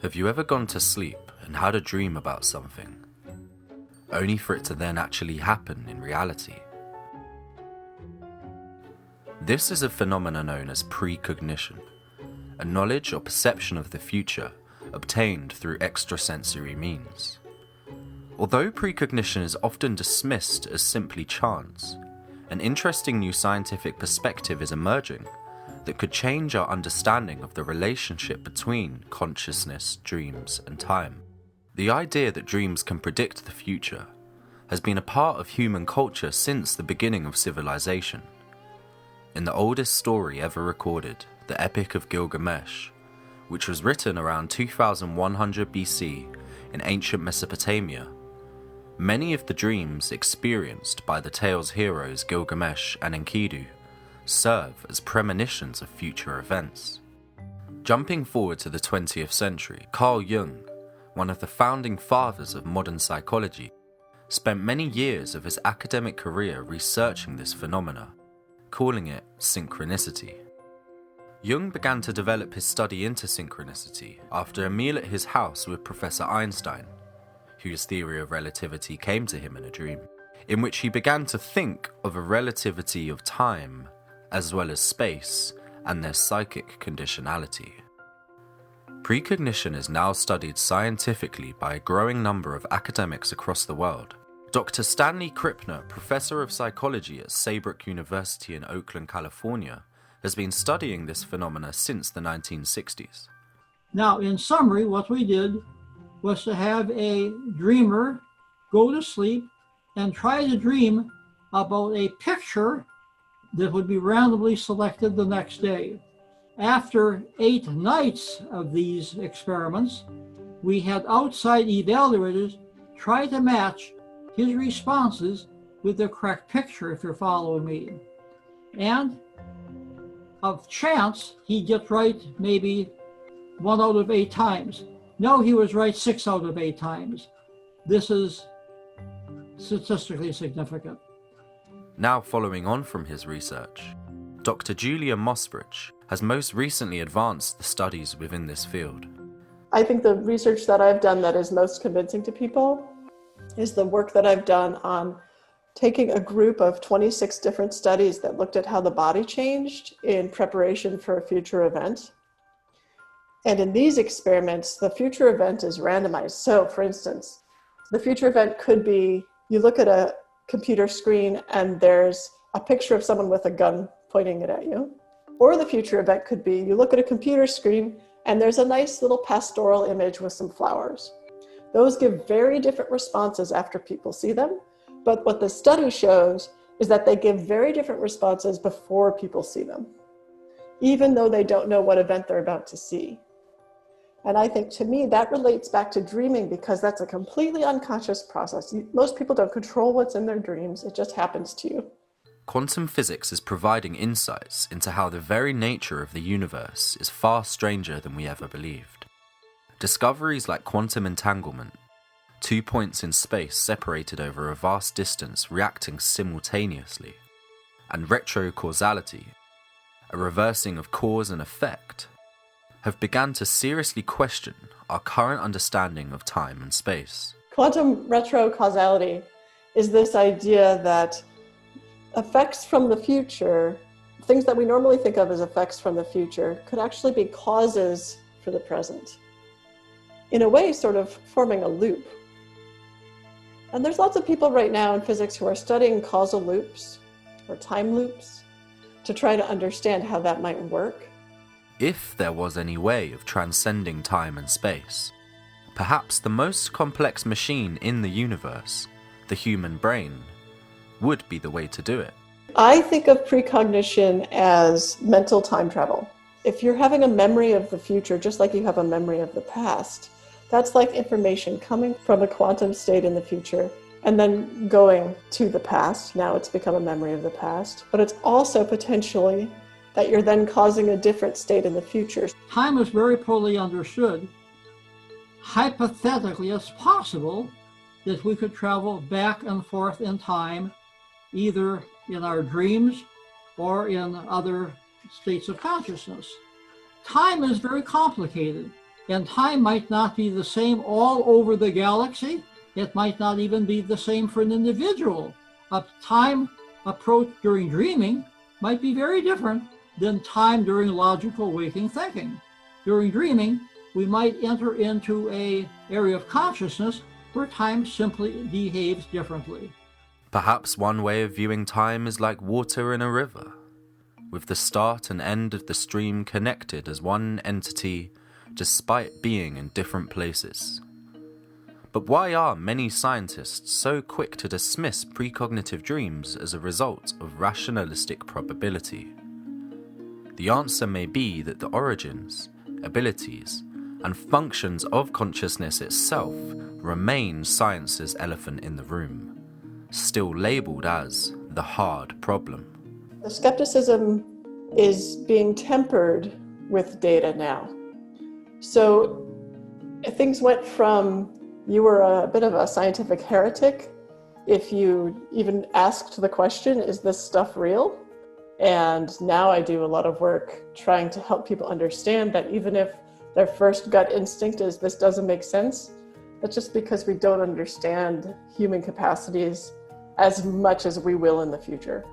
Have you ever gone to sleep and had a dream about something, only for it to then actually happen in reality? This is a phenomenon known as precognition, a knowledge or perception of the future obtained through extrasensory means. Although precognition is often dismissed as simply chance, an interesting new scientific perspective is emerging that could change our understanding of the relationship between consciousness, dreams, and time. The idea that dreams can predict the future has been a part of human culture since the beginning of civilization. In the oldest story ever recorded, the Epic of Gilgamesh, which was written around 2100 BC in ancient Mesopotamia, many of the dreams experienced by the tale's heroes Gilgamesh and Enkidu serve as premonitions of future events. Jumping forward to the 20th century, Carl Jung, one of the founding fathers of modern psychology, spent many years of his academic career researching this phenomena, calling it synchronicity. Jung began to develop his study into synchronicity after a meal at his house with Professor Einstein, whose theory of relativity came to him in a dream, in which he began to think of a relativity of time as well as space and their psychic conditionality. Precognition is now studied scientifically by a growing number of academics across the world. Dr. Stanley Krippner, professor of psychology at Saybrook University in Oakland, California, has been studying this phenomena since the 1960s. Now, in summary, what we did was to have a dreamer go to sleep and try to dream about a picture that would be randomly selected the next day. After 8 nights of these experiments, we had outside evaluators try to match his responses with the correct picture, if you're following me. And of chance, he'd get right maybe 1 out of 8 times. No, he was right 6 out of 8 times. This is statistically significant. Now following on from his research, Dr. Julia Mossbridge has most recently advanced the studies within this field. I think the research that I've done that is most convincing to people is the work that I've done on taking a group of 26 different studies that looked at how the body changed in preparation for a future event. And in these experiments, the future event is randomized. So for instance, the future event could be, you look at a computer screen and there's a picture of someone with a gun pointing it at you. Or the future event could be, you look at a computer screen and there's a nice little pastoral image with some flowers. Those give very different responses after people see them. But what the study shows is that they give very different responses before people see them, even though they don't know what event they're about to see. And I think, to me, that relates back to dreaming, because that's a completely unconscious process. Most people don't control what's in their dreams. It just happens to you. Quantum physics is providing insights into how the very nature of the universe is far stranger than we ever believed. Discoveries like quantum entanglement, 2 points in space separated over a vast distance reacting simultaneously, and retrocausality, a reversing of cause and effect, have begun to seriously question our current understanding of time and space. Quantum retrocausality is this idea that effects from the future, things that we normally think of as effects from the future, could actually be causes for the present. In a way, sort of forming a loop. And there's lots of people right now in physics who are studying causal loops or time loops to try to understand how that might work. If there was any way of transcending time and space, perhaps the most complex machine in the universe, the human brain, would be the way to do it. I think of precognition as mental time travel. If you're having a memory of the future, just like you have a memory of the past, that's like information coming from a quantum state in the future and then going to the past. Now it's become a memory of the past, but it's also potentially that you're then causing a different state in the future. Time is very poorly understood. Hypothetically, it's possible that we could travel back and forth in time, either in our dreams or in other states of consciousness. Time is very complicated. And time might not be the same all over the galaxy. It might not even be the same for an individual. A time approach during dreaming might be very different than time during logical waking thinking. During dreaming, we might enter into an area of consciousness where time simply behaves differently. Perhaps one way of viewing time is like water in a river, with the start and end of the stream connected as one entity despite being in different places. But why are many scientists so quick to dismiss precognitive dreams as a result of rationalistic probability? The answer may be that the origins, abilities, and functions of consciousness itself remain science's elephant in the room, still labelled as the hard problem. The skepticism is being tempered with data now. So things went from you were a bit of a scientific heretic if you even asked the question, is this stuff real? And now I do a lot of work trying to help people understand that even if their first gut instinct is this doesn't make sense, that's just because we don't understand human capacities as much as we will in the future.